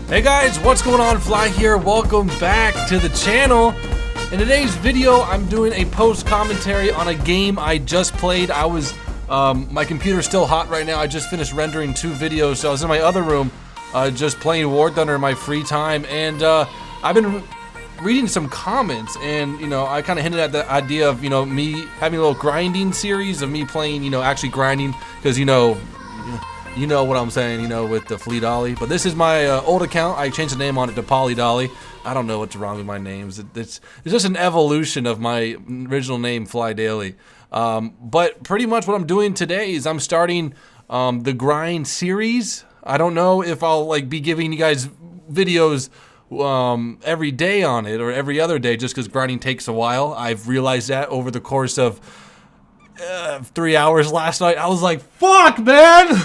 Hey guys, what's going on? Fly here. Welcome back to the channel. In today's video, I'm doing a post commentary on a game I just played. My computer's still hot right now. I just finished rendering 2 videos, so I was in my other room just playing War Thunder in my free time, and I've been reading some comments, and I kind of hinted at the idea of me having a little grinding series of me playing, actually grinding, because you know what I'm saying, with the PhlyDaily. But this is my old account. I changed the name on it to PhlyDaily. I don't know what's wrong with my names. It's just an evolution of my original name, PhlyDaily. But pretty much what I'm doing today is I'm starting the grind series. I don't know if I'll be giving you guys videos every day on it or every other day, just because grinding takes a while. I've realized that over the course of 3 hours last night. I was like, fuck, man!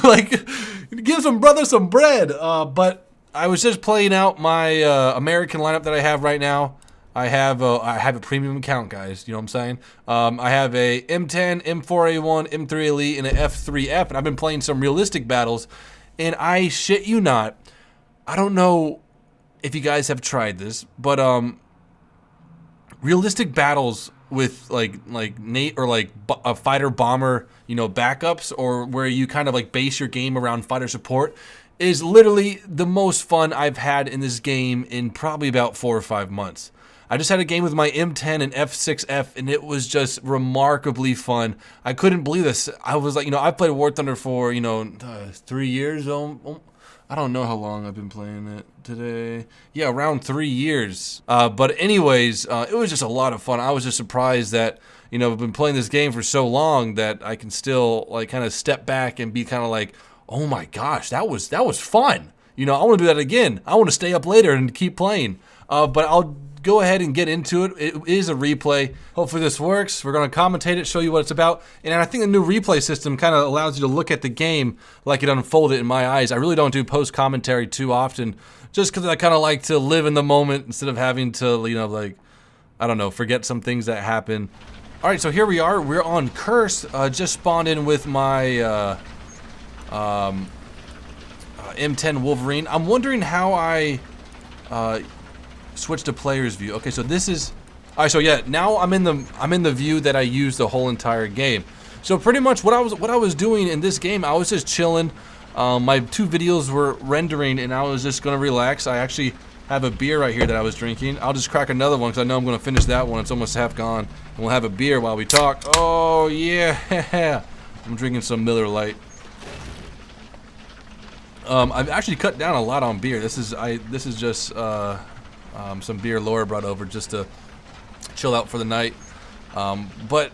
Give some brother some bread. But I was just playing out my American lineup that I have right now. I have a premium account, guys. You know what I'm saying? I have a M10, M4A1, M3 Elite, and an F3F, and I've been playing some realistic battles. And I shit you not, I don't know if you guys have tried this, but realistic battles with Nate or a fighter bomber, backups, or where you kind of base your game around fighter support, is literally the most fun I've had in this game in probably about 4 or 5 months. I just had a game with my M10 and F6F, and it was just remarkably fun. I couldn't believe this. I was like, I've played War Thunder for 3 years. I don't know how long I've been playing it today. Yeah, around 3 years. But anyways, it was just a lot of fun. I was just surprised that, I've been playing this game for so long that I can still kind of step back and be kind of like, oh my gosh, that was fun. I want to do that again. I want to stay up later and keep playing. But I'll go ahead and get into it. It is a replay. Hopefully this works. We're going to commentate it, show you what it's about. And I think the new replay system kind of allows you to look at the game like it unfolded in my eyes. I really don't do post commentary too often, just because I kind of like to live in the moment instead of having to, I don't know, forget some things that happen. All right, so here we are. We're on Curse. Just spawned in with my M10 Wolverine. I'm wondering how I switch to player's view. Okay, so this is all right. So yeah, now I'm in the view that I used the whole entire game. So pretty much what I was doing in this game, I was just chilling. My 2 videos were rendering, and I was just gonna relax. I actually have a beer right here that I was drinking. I'll just crack another one because I know I'm gonna finish that one. It's almost half gone, and we'll have a beer while we talk. Oh yeah, I'm drinking some Miller Lite. I've actually cut down a lot on beer. This is just some beer Laura brought over just to chill out for the night. But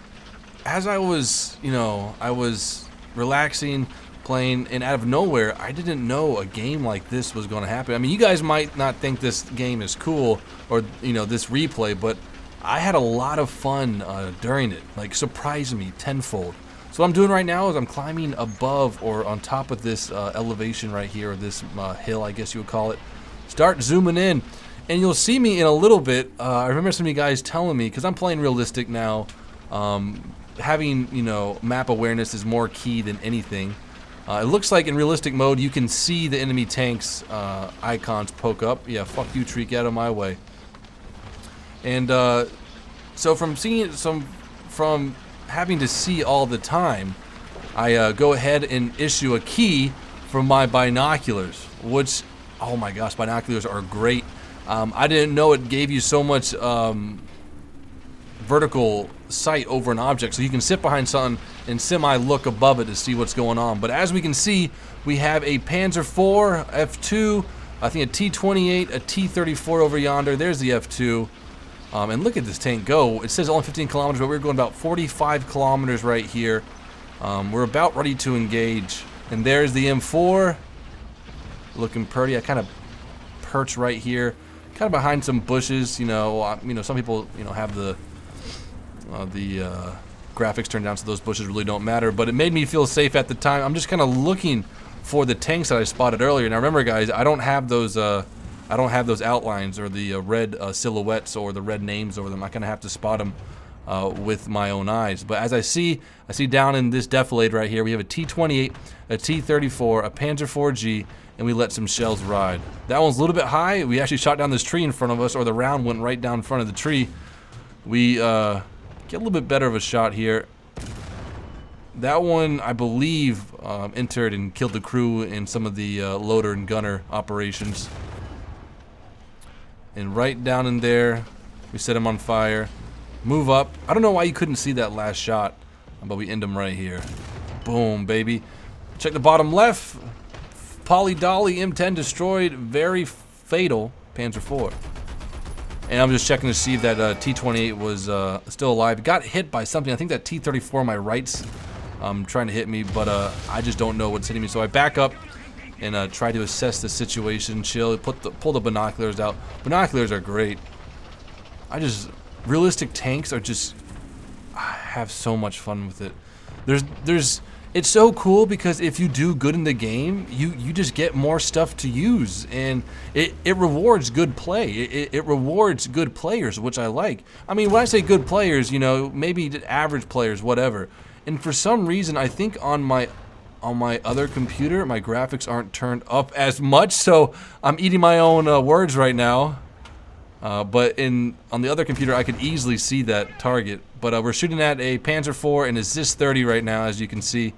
as I was, I was relaxing, playing, and out of nowhere, I didn't know a game like this was going to happen. I mean, you guys might not think this game is cool or, this replay, but I had a lot of fun during it. Surprised me tenfold. So what I'm doing right now is I'm climbing above or on top of this elevation right here, or this hill, I guess you would call it. Start zooming in. And you'll see me in a little bit. I remember some of you guys telling me, because I'm playing realistic now, having, map awareness is more key than anything. It looks like in realistic mode, you can see the enemy tanks icons poke up. Yeah, fuck you, Treek, out of my way. And so from having to see all the time, I go ahead and issue a key for my binoculars, which, oh my gosh, binoculars are great. I didn't know it gave you so much vertical sight over an object, so you can sit behind something and semi-look above it to see what's going on. But as we can see, we have a Panzer IV, F2, I think a T-28, a T-34 over yonder. There's the F2. And look at this tank go. It says only 15 kilometers, but we're going about 45 kilometers right here. We're about ready to engage. And there's the M4, looking pretty. I kind of perch right here, kind of behind some bushes. Some people have the graphics turned down, so those bushes really don't matter. But it made me feel safe at the time. I'm just kind of looking for the tanks that I spotted earlier. Now remember, guys, I don't have those outlines or the red silhouettes or the red names over them. I kind of have to spot them with my own eyes. But as I see down in this defilade right here, we have a T-28, a T-34, a Panzer IV-G, and we let some shells ride. That one's a little bit high. We actually shot down this tree in front of us, or the round went right down in front of the tree. We get a little bit better of a shot here. That one, I believe, entered and killed the crew in some of the loader and gunner operations. And right down in there, we set him on fire. Move up. I don't know why you couldn't see that last shot, but we end him right here. Boom, baby. Check the bottom left. PhlyDaily M10 destroyed. Very fatal Panzer IV. And I'm just checking to see if that T-28 was still alive. It got hit by something. I think that T-34 on my right's trying to hit me, but I just don't know what's hitting me. So I back up and try to assess the situation. Chill. Pull the binoculars out. Binoculars are great. Realistic tanks are just, I have so much fun with it. It's so cool because if you do good in the game, you just get more stuff to use, and it rewards good play. It rewards good players, which I like. I mean, when I say good players, you know, maybe average players, whatever. And for some reason, I think on my other computer, my graphics aren't turned up as much, so I'm eating my own words right now. But on the other computer, I could easily see that target. But we're shooting at a Panzer IV and a ZIS-30 right now, as you can see.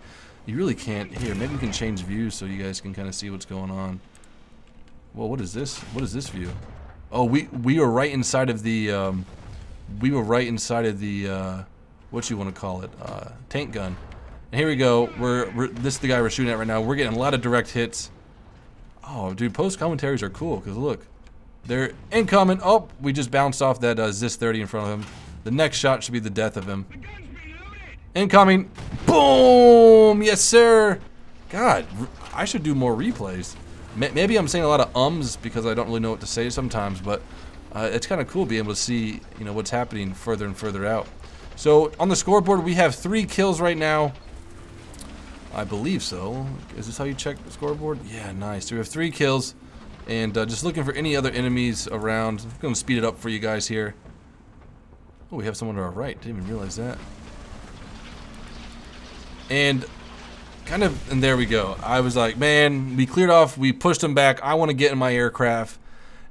You really can't hear. Maybe we can change views so you guys can kind of see what's going on. Well, what is this? What is this view? Oh, we were right inside of the what you want to call it, tank gun. And here we go. This is the guy we're shooting at right now. We're getting a lot of direct hits. Oh, dude, post commentaries are cool because look. They're incoming. Oh, we just bounced off that ZIS-30 in front of him. The next shot should be the death of him. Incoming. Boom. Yes, sir. God, I should do more replays. Maybe I'm saying a lot of ums because I don't really know what to say sometimes, but it's kind of cool being able to see, you know, what's happening further and further out. So on the scoreboard, we have 3 kills right now. I believe so. Is this how you check the scoreboard? Yeah, nice. So we have 3 kills. And just looking for any other enemies around. I'm going to speed it up for you guys here. Oh, we have someone to our right. Didn't even realize that. And there we go. I was like, man, we cleared off. We pushed them back. I want to get in my aircraft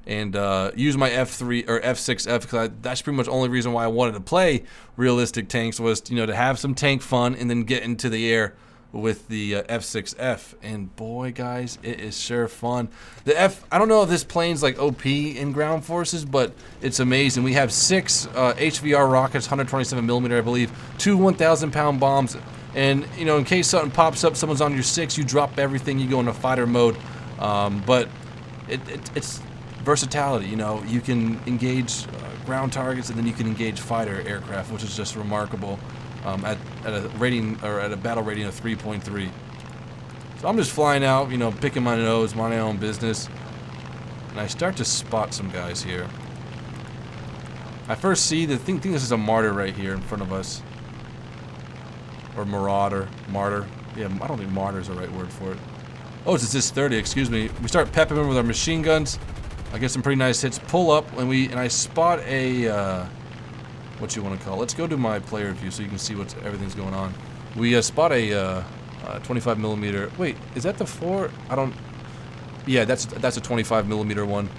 and use my F3 or F6F because that's pretty much the only reason why I wanted to play realistic tanks was, you know, to have some tank fun and then get into the air with the F6F. And boy, guys, it is sure fun. I don't know if this plane's like OP in ground forces, but it's amazing. We have 6 HVR rockets, 127mm, I believe, 2 1,000-pound bombs, and you know, in case something pops up, someone's on your 6, you drop everything, you go into fighter mode. But it's versatility. You know, you can engage ground targets, and then you can engage fighter aircraft, which is just remarkable. At a rating, or at a battle rating of 3.3. So I'm just flying out, you know, picking my nose, minding my own business, and I start to spot some guys here. I first see think this is a martyr right here in front of us, or marauder, martyr. Yeah, I don't think martyr is the right word for it. Oh, it's a ZIS-30. Excuse me. We start pepping him with our machine guns. I get some pretty nice hits. Pull up, and I spot a. What you want to call it. Let's go to my player view so you can see everything's going on. We spot a 25mm. Wait, is that the 4? I don't. Yeah, that's a 25mm one.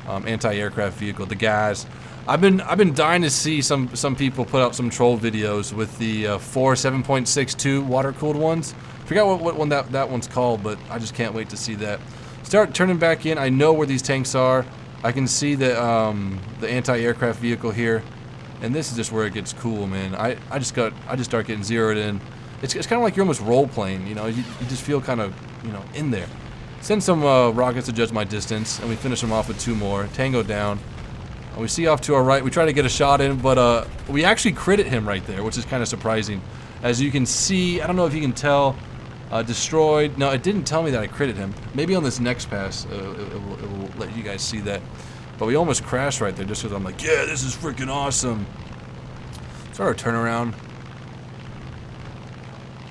Anti-aircraft vehicle. The guys. I've been dying to see some people put out some troll videos with the 4 7.62 water-cooled ones. Forgot what one that one's called, but I just can't wait to see that. Start turning back in. I know where these tanks are. I can see the anti-aircraft vehicle here. And this is just where it gets cool, man. I just start getting zeroed in. It's kind of like you're almost role playing, you know. You just feel kind of, you know, in there. Send some rockets to judge my distance, and we finish them off with 2 more. Tango down. And we see off to our right. We try to get a shot in, but we actually critted him right there, which is kind of surprising. As you can see, I don't know if you can tell, destroyed. No, it didn't tell me that I critted him. Maybe on this next pass, it will let you guys see that. But we almost crashed right there just because I'm like, yeah, this is freaking awesome. So our turnaround.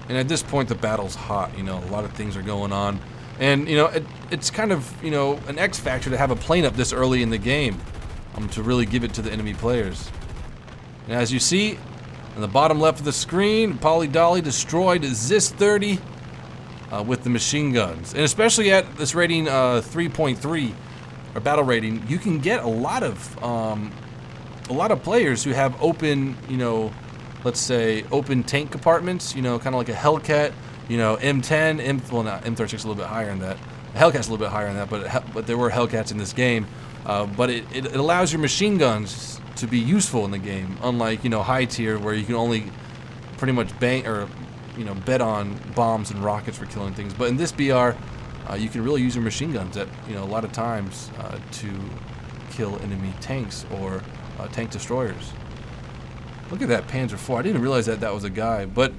And at this point, the battle's hot. You know, a lot of things are going on. And, you know, it's kind of, you know, an X factor to have a plane up this early in the game. To really give it to the enemy players. And as you see, In the bottom left of the screen, PhlyDaily destroyed Zis-30 with the machine guns. And especially at this rating 3.3, or battle rating, you can get a lot of players who have open, you know, let's say open tank compartments, you know, kind of like a Hellcat, you know, M10, well not, M36 is a little bit higher than that. Hellcat's a little bit higher than that, but there were Hellcats in this game. But it allows your machine guns to be useful in the game, unlike, you know, high tier where you can only pretty much bang or, you know, bet on bombs and rockets for killing things. But in this BR, you can really use your machine guns at, you know, a lot of times to kill enemy tanks or tank destroyers. Look at that Panzer IV. I didn't even realize that that was a guy. But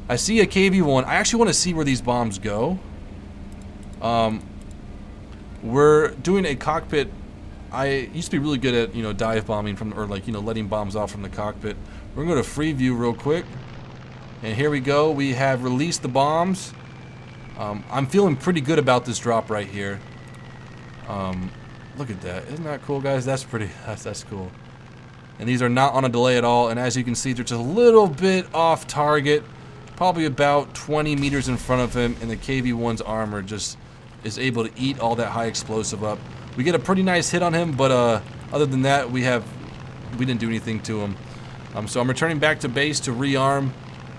I see a KV-1. I actually want to see where these bombs go. We're doing a cockpit. I used to be really good at, you know, dive bombing from, or like, you know, letting bombs off from the cockpit. We're going to go to free view real quick. And here we go. We have released the bombs. I'm feeling pretty good about this drop right here. Look at that. Isn't that cool, guys? That's pretty, that's cool. And these are not on a delay at all. And as you can see, they're just a little bit off target. Probably about 20 meters in front of him. And the KV-1's armor just is able to eat all that high explosive up. We get a pretty nice hit on him, but other than that, we didn't do anything to him. So I'm returning back to base to rearm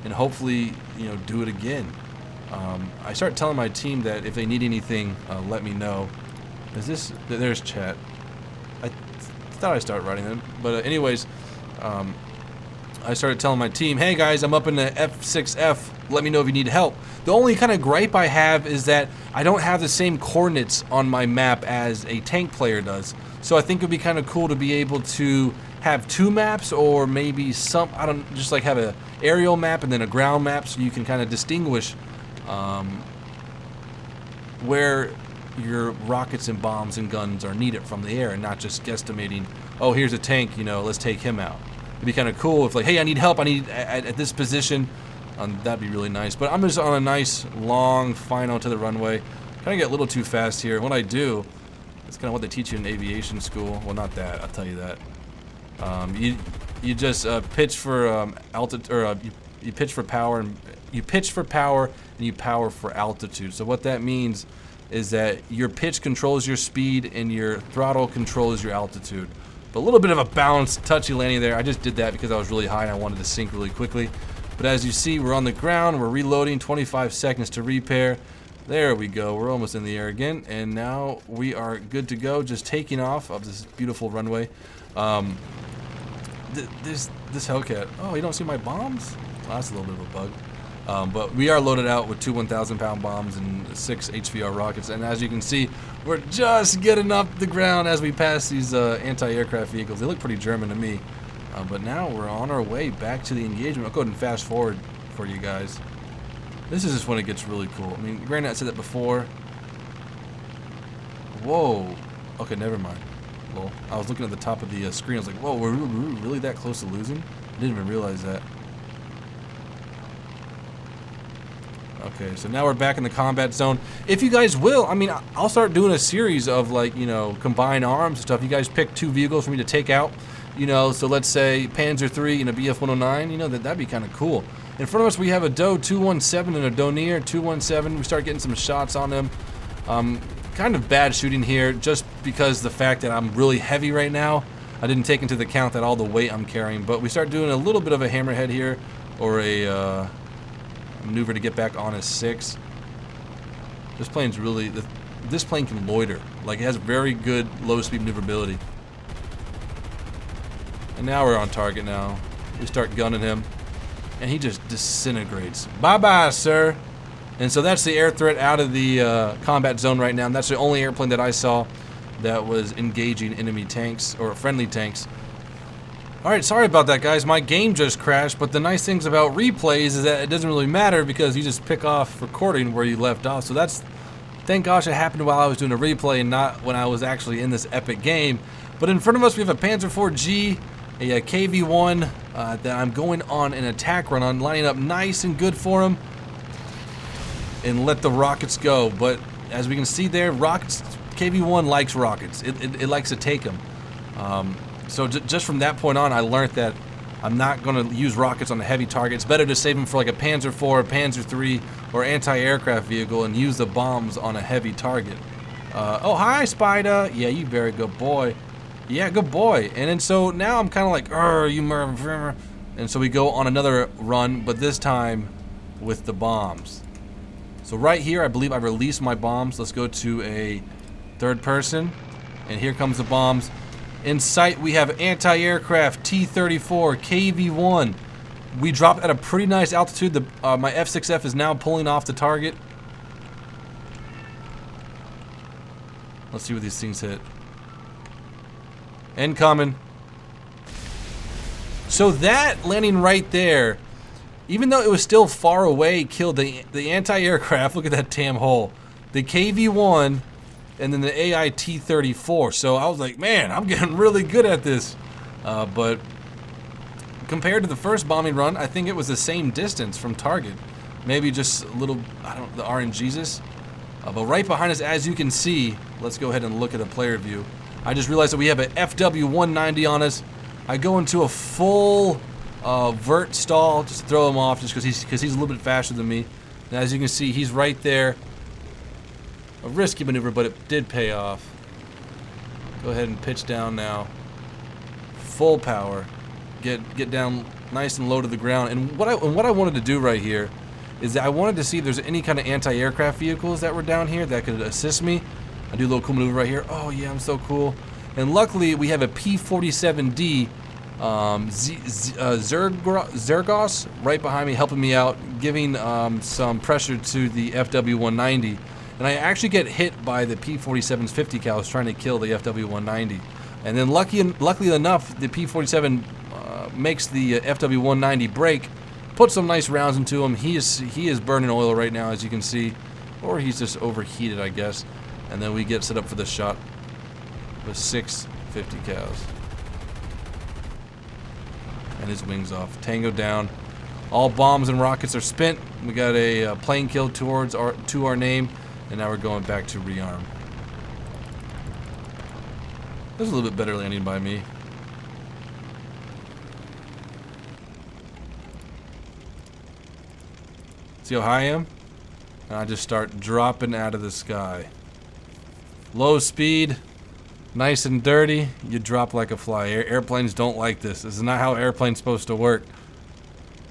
and hopefully, you know, do it again. I start telling my team that if they need anything, let me know. There's chat. I thought I'd start writing them, but anyways, I started telling my team, hey guys, I'm up in the F6F, let me know if you need help. The only kind of gripe I have is that I don't have the same coordinates on my map as a tank player does. So I think it would be kind of cool to be able to have two maps, or maybe some, I don't, just like have a aerial map and then a ground map, so you can kind of distinguish where your rockets and bombs and guns are needed from the air, and not just guesstimating, oh, here's a tank, you know, let's take him out. It'd be kind of cool if, like, hey, I need help, I need at this position. That'd be really nice. But I'm just on a nice long final to the runway. Kind of get a little too fast here. What I do, it's kind of what they teach you in aviation school. Well, not that, I'll tell you that. You just pitch for altitude, or you pitch for power, and you pitch for power, and you power for altitude. So what that means is that your pitch controls your speed and your throttle controls your altitude. But a little bit of a balanced, touchy landing there. I just did that because I was really high and I wanted to sink really quickly. But as you see, we're on the ground, we're reloading, 25 seconds to repair. There we go, we're almost in the air again, and now we are good to go, just taking off of this beautiful runway. This Hellcat, oh, you don't see my bombs? Oh, that's a little bit of a bug. But we are loaded out with two 1,000-pound bombs and 6 HVR rockets, and as you can see, we're just getting up the ground as we pass these anti-aircraft vehicles. They look pretty German to me. But now we're on our way back to the engagement. I'll go ahead and fast forward for you guys. This is just when it gets really cool. I mean, granted, I said that before. Whoa. Okay, never mind. Well, I was looking at the top of the screen. I was like, whoa, we're really that close to losing? I didn't even realize that. Okay, so now we're back in the combat zone. If you guys will, I mean, I'll start doing a series of, like, you know, combined arms and stuff. You guys pick two vehicles for me to take out. You know, so let's say Panzer III and a BF-109, you know, that'd be kind of cool. In front of us, we have a Doe 217 and a Donier 217. We start getting some shots on them. Kind of bad shooting here, just because the fact that I'm really heavy right now. I didn't take into account that all the weight I'm carrying, but we start doing a little bit of a hammerhead here, or a maneuver to get back on a 6. This plane's really, this plane can loiter. Like, it has very good low-speed maneuverability. And now we're on target now. We start gunning him, and he just disintegrates. Bye-bye, sir. And so that's the air threat out of the combat zone right now. And that's the only airplane that I saw that was engaging enemy tanks, or friendly tanks. Alright, sorry about that, guys. My game just crashed, but the nice things about replays is that it doesn't really matter because you just pick off recording where you left off. So that's, thank gosh it happened while I was doing a replay and not when I was actually in this epic game. But in front of us we have a Panzer IV-G, a KV-1 that I'm going on an attack run on, lining up nice and good for him, and let the rockets go. But as we can see there, rockets, KV-1 likes rockets. It likes to take them. So just from that point on, I learned that I'm not going to use rockets on a heavy target. It's better to save them for like a Panzer IV, a Panzer III, or anti-aircraft vehicle and use the bombs on a heavy target. Oh, hi, Spider. Yeah, you very good boy. Yeah, good boy. And then so now I'm kind of like, you murder. And so we go on another run, but this time with the bombs. So right here, I believe I released my bombs. Let's go to a third person. And here comes the bombs. In sight, we have anti-aircraft T-34 KV-1. We dropped at a pretty nice altitude. My F6F is now pulling off the target. Let's see what these things hit. Incoming. So that landing right there, even though it was still far away, killed the anti-aircraft. Look at that damn hole. The KV-1 and then the AI T-34. So I was like, man, I'm getting really good at this. But compared to the first bombing run, I think it was the same distance from target. Maybe just a little, the RNGesus. But right behind us, as you can see, let's go ahead and look at the player view. I just realized that we have an FW-190 on us. I go into a full vert stall, just to throw him off, just because he's a little bit faster than me. And as you can see, he's right there. A risky maneuver, but it did pay off. Go ahead and pitch down now. Full power. Get down nice and low to the ground. And what I wanted to do right here is that I wanted to see if there's any kind of anti-aircraft vehicles that were down here that could assist me. I do a little cool maneuver right here. Oh yeah, I'm so cool. And luckily we have a P-47D Zergos right behind me, helping me out, giving some pressure to the FW-190. And I actually get hit by the P-47's 50 cals trying to kill the FW-190. And then luckily enough, the P-47 makes the FW-190 break, put some nice rounds into him. He is burning oil right now, as you can see, or he's just overheated, I guess. And then we get set up for the shot with 6 50 cals. And his wings off. Tango down. All bombs and rockets are spent. We got a plane kill to our name, and now we're going back to rearm. That was a little bit better landing by me. See how high I am? And I just start dropping out of the sky. Low speed, nice and dirty, you drop like a fly. Airplanes don't like this. This is not how airplanes supposed to work.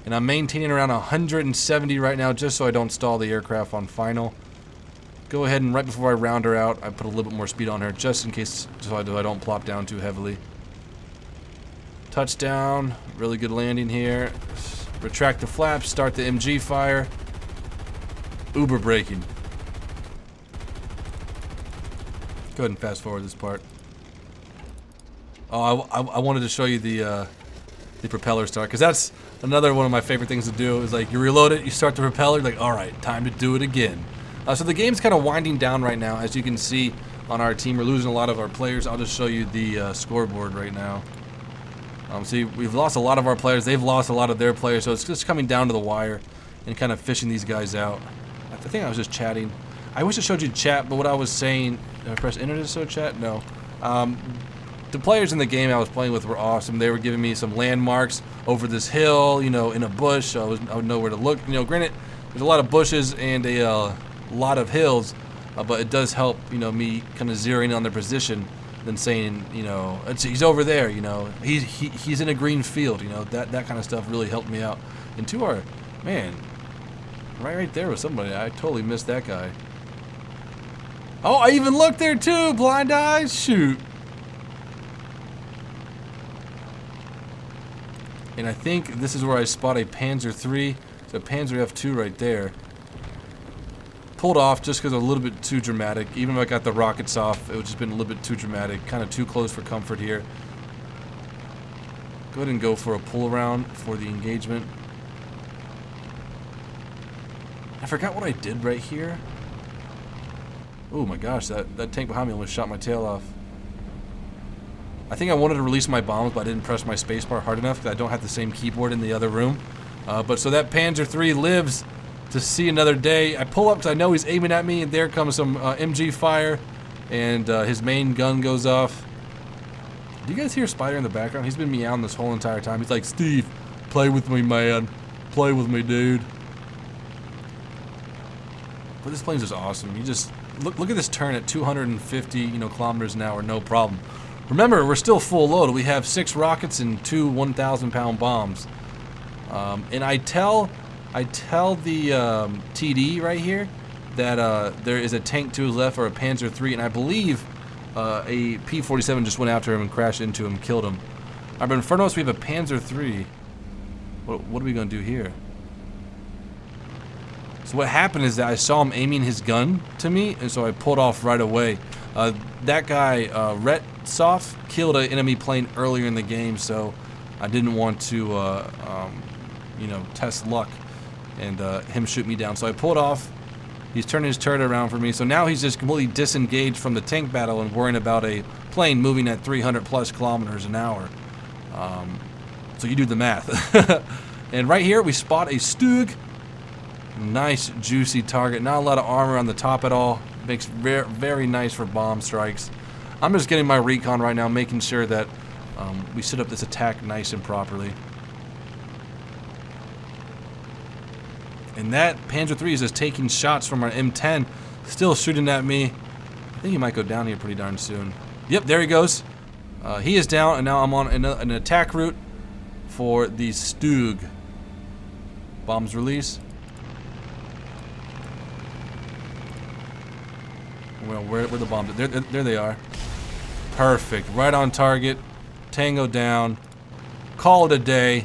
And I'm maintaining around 170 right now just so I don't stall the aircraft on final. Go ahead and right before I round her out, I put a little bit more speed on her just in case, so I don't plop down too heavily. Touchdown, really good landing here. Retract the flaps, start the MG fire. Uber braking. Go ahead and fast forward this part. Oh, I wanted to show you the propeller start, because that's another one of my favorite things to do. Is like you reload it, you start the propeller, like all right, time to do it again. So the game's kind of winding down right now, as you can see on our team. We're losing a lot of our players. I'll just show you the scoreboard right now. See, we've lost a lot of our players. They've lost a lot of their players, so it's just coming down to the wire and kind of fishing these guys out. I think I was just chatting. I wish I showed you chat, but what I was saying, did I press enter to show chat? No. The players in the game I was playing with were awesome. They were giving me some landmarks over this hill, you know, in a bush. So I would know where to look. You know, granted, there's a lot of bushes and a lot of hills, but it does help, you know, me kind of zeroing in on their position than saying, you know, he's over there, you know, he's in a green field, you know, that kind of stuff really helped me out. And to our, man, right there was somebody. I totally missed that guy. Oh, I even looked there too, blind eyes, shoot. And I think this is where I spot a Panzer III. It's a Panzer F2 right there. Pulled off just because it was a little bit too dramatic. Even if I got the rockets off, it would just been a little bit too dramatic. Kind of too close for comfort here. Go ahead and go for a pull around for the engagement. I forgot what I did right here. Oh my gosh, that tank behind me almost shot my tail off. I think I wanted to release my bombs, but I didn't press my spacebar hard enough because I don't have the same keyboard in the other room. But so that Panzer III lives to see another day. I pull up because I know he's aiming at me, and there comes some MG fire, and his main gun goes off. Do you guys hear Spider in the background? He's been meowing this whole entire time. He's like, Steve, play with me, man. Play with me, dude. But this plane's just awesome. You just look at this turn at 250, kilometers an hour, no problem. Remember, we're still full load. We have 6 rockets and 2 1,000-pound bombs. And I tell the TD right here that there is a tank to his left or a Panzer III, and I believe a P-47 just went after him and crashed into him, killed him. Alright, but in front of us we have a Panzer III. What are we going to do here? So what happened is that I saw him aiming his gun to me, and so I pulled off right away. That guy, Retsoff, killed an enemy plane earlier in the game, so I didn't want to, test luck and him shoot me down. So I pulled off. He's turning his turret around for me, so now he's just completely disengaged from the tank battle and worrying about a plane moving at 300+ kilometers an hour. So you do the math. And right here we spot a Stug. Nice juicy target. Not a lot of armor on the top at all. Makes very, very nice for bomb strikes. I'm just getting my recon right now, making sure that we set up this attack nice and properly. And that Panzer III is just taking shots from our M10, still shooting at me. I think he might go down here pretty darn soon. Yep, there he goes. He is down, and now I'm on an attack route for the Stug. Bombs release. Well, where the bombs? There they are. Perfect. Right on target. Tango down. Call it a day.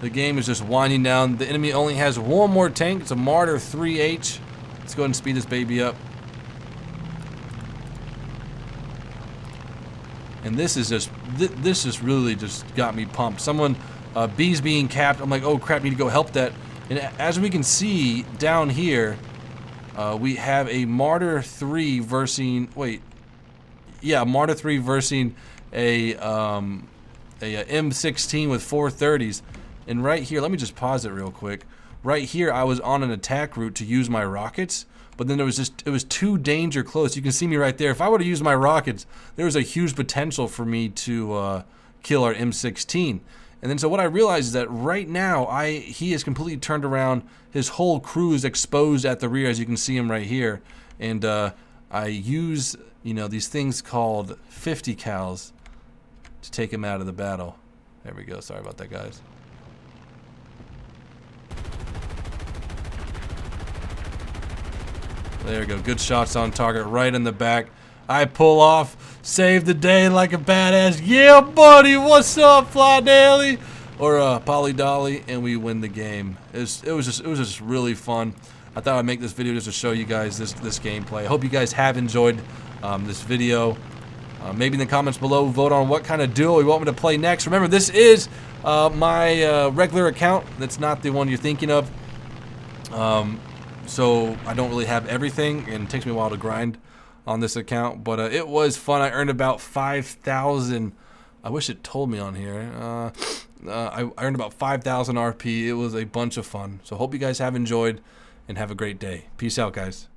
The game is just winding down. The enemy only has one more tank. It's a Marder 3H. Let's go ahead and speed this baby up. And this is just really just got me pumped. Someone, B's being capped. I'm like, oh crap, need to go help that. And as we can see down here, we have a Marder 3 versing, Marder 3 versing a M16 with 430s. And right here, let me just pause it real quick. Right here, I was on an attack route to use my rockets, but then it was too danger close. You can see me right there. If I were to use my rockets, there was a huge potential for me to kill our M16. And then so what I realized is that right now, he is completely turned around. His whole crew is exposed at the rear, as you can see him right here. And I use, these things called 50 cals to take him out of the battle. There we go. Sorry about that, guys. There we go. Good shots on target right in the back. I pull off, save the day like a badass. Yeah, buddy. What's up, PhlyDaily? Or PhlyDaily, and we win the game. It was just really fun. I thought I'd make this video just to show you guys this gameplay. I hope you guys have enjoyed this video. Maybe in the comments below, vote on what kind of duo you want me to play next. Remember, this is my regular account. That's not the one you're thinking of. So I don't really have everything, and it takes me a while to grind on this account. But it was fun. I earned about 5,000. I wish it told me on here. I earned about 5,000 RP. It was a bunch of fun. So hope you guys have enjoyed, and have a great day. Peace out, guys.